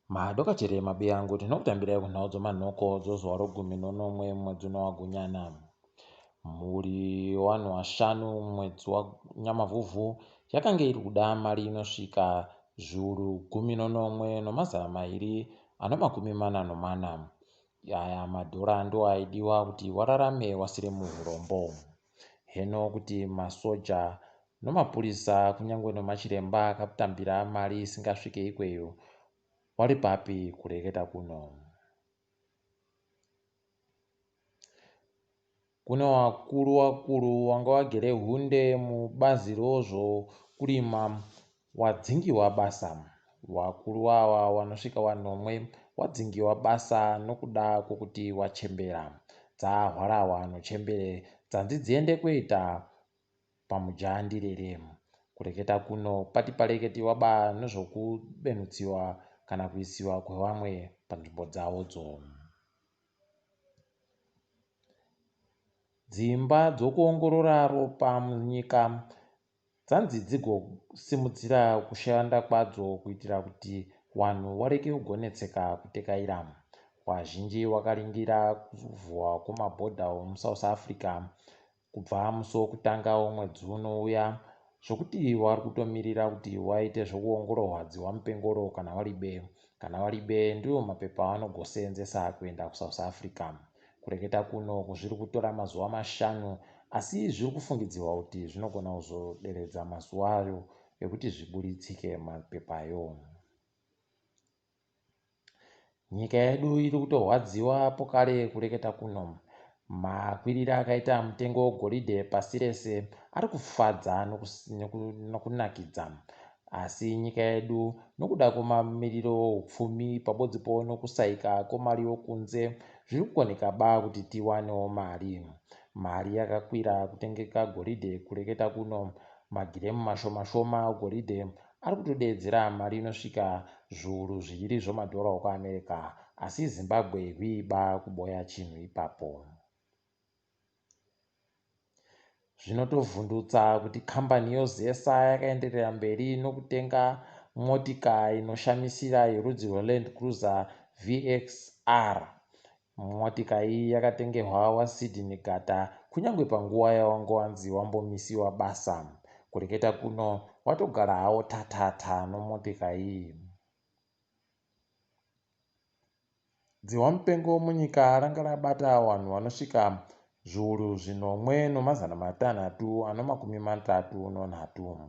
Madoka chere mabe yangu tinokutambirai kunhau dzomanhoko dzozuva ro10 mwedzi uno waGunyana. Muri wanhu washanu mwedzi waNyamavhuvhu yakange iri kuda mari inosvika zviuru 11,240. Aya madhora ndo aidiwa kuti wararame wasire muurombo. Heno kuti masoja nomapurisa kunyange nemachiremba akatambira mari isingasvike ikweyo, wari papi kureketa kuno? Kune wakuru wanga wagere hunde mubazi rozvo kurima wadzingiwa basa. Wakuru ava wanosvika 9 wadzingiwa basa nokuda kwokuti wachembera. Dzahwarawa nochembere dzanzi dziende kuita pamujandirere. Kureketa kuno pati pareketiwa ba nezvokubenutsiwa kana kuisiwa kwevamwe panzvimbo dzavodzo. Dzimba dzokuongorora ropa munyika dzanzi dzigosimudzira kushanda kwadzo kuitira kuti wanhu wareke kugonetseka kutekaira. Wazhinji wakaringira kuvhurwa kwemabhodha muSouth Africa kubva musi wokutanga womwedzi unouya, zvokuti wari kutomirira kuti waite zvokuongororwa dzihwamupengoro kana waribe ndiwo mapepa avanogosenzesa kuenda kuSouth Africa. Kureketa kuno zviri kutora mazuva 5 asi zviri kufungidzirwa kuti zvinogona kuzoderedza mazuva ayo ekuti zviburitsike mapepayo. Nyika yedu iri kutorwadziwa pokare. Kureketa kuno makwirire akaita mutengo wegoridhe pasi rese ari kufadza nokunakidza, asi nyika yedu nokuda kwemamiriro hupfumi pabodzipo nokusaika kwemari yokunze zviri kukoneka ba kuti tiwanewo mari yakakwira kutengeka goridhe. Kureketa kuno magiremu mashoma goridhe ari kutodeedzera mari inosvika zviuru 2 zvemadhora okuAmerica, asi Zimbabwe hwiiba kuboya chinhu ipapo. Zvinotovhundutsa kuti kambani yoZesa yakaenderera mberi nokutenga motika inoshamisira yerudzi rweLand Cruiser VXR. Motika iyi yakatengerwa waSydney Gata kunyange panguva yawanga wanzi wambomisiwa basa. Kureketa kuno watogara hawo tatata nomotika iyi. Dzihwamupengo munyika ranga rabata wanhu vanosvika zviuru 1,633.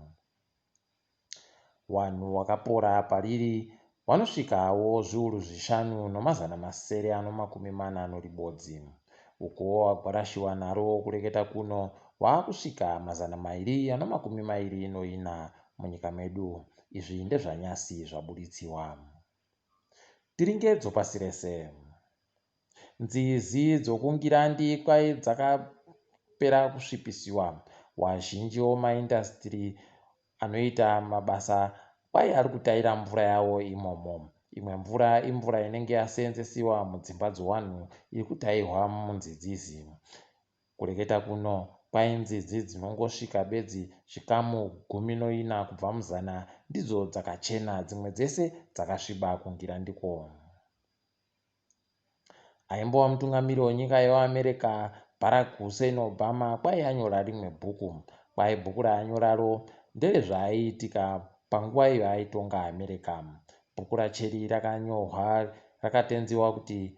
Wanhu wakapora pariri vanosvikawo zviuru 5,940 ribodzi. Uko wagwarashiwa naro. Kureketa kuno waakusvika 224 munyika medu. Izvi ndezvanyasi zvabuditsiwa. Tiringedzo pasi rese. Nzizi dzokungirandi kwai dzakapera kusvipisiwa. Wazhinji womaindasitiri anoita mabasa kwai ari kutaira mvura yawo imomo. Imwe mvura imvura inenge yaseenzesiwa mudzimba dzewanhu iri kutairwa munzidzizi. Kureketa kuno kwai nzizi dzinongosvika bedzi zvikamu 14 kubva muzana ndidzo dzakachena, dzimwe dzese dzakasviba kungira ndiko. Aimbova mutungamiri wenyika yeAmerica Barack Hussein Obama kwai anyora rimwe bhuku. Kwai bhuku raanyoraro nderezvaaiitika panguva iyo aitonga America. Bhuku racheri rakanyorwa rakatenziwa kuti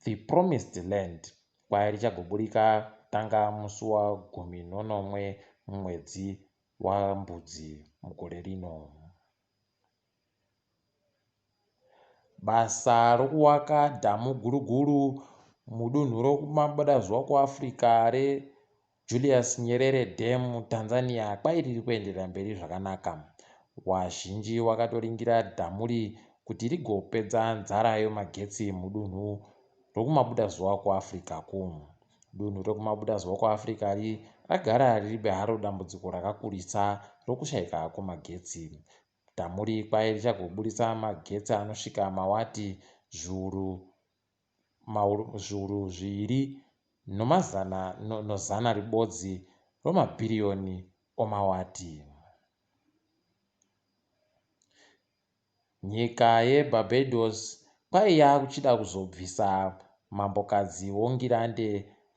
The Promised Land. Kwai richagoburika kutanga musi wa19 mwedzi waMbudzi mugore rino. Basa rokuwaka dhamu guruguru mudunhu rokumabadazuva kuAfrica reJulius Nyerere Dam Tanzania kwai riri kuenderera mberi zvakanaka. Wazhinji wakatoringira dhamuri kuti rigopedza nzara yemagetsi mudunhu rokumabudazuva kuAfrica kuno. Dunhu rokumabudazuva kuAfrica ragara riri haro dambudziko rakakurisa rokushayika kwemagetsi. Dhamuri kwai richagoburitsa magetsi anosvika mawati zviuru 2 ribodzi romabhiriyoni omawati. nyika yebarbados kwaiya kuchida kuzobvisa mambokadzi wongirande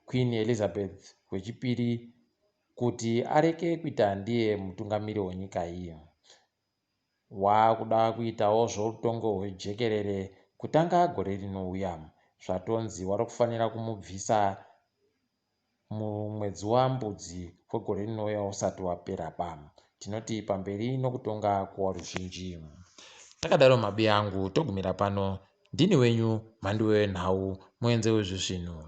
Queen Elizabeth wechipiri kuti areke kuita ndiye mutungamiri wenyika iyi. Waakuda kuitawo zvoutongo hwejekerere kutanga gore rinouya. Zvatonzi wari kufanira kumubvisa mumwedzi waMbudzi kwegore rinouya usati wapera pamo. Tinoti pamberi nokutonga kuwaruzhinji. Takadaro mabi angu togumira pano. Ndini wenyu mhandi wenhau muenze wezvezvinhu.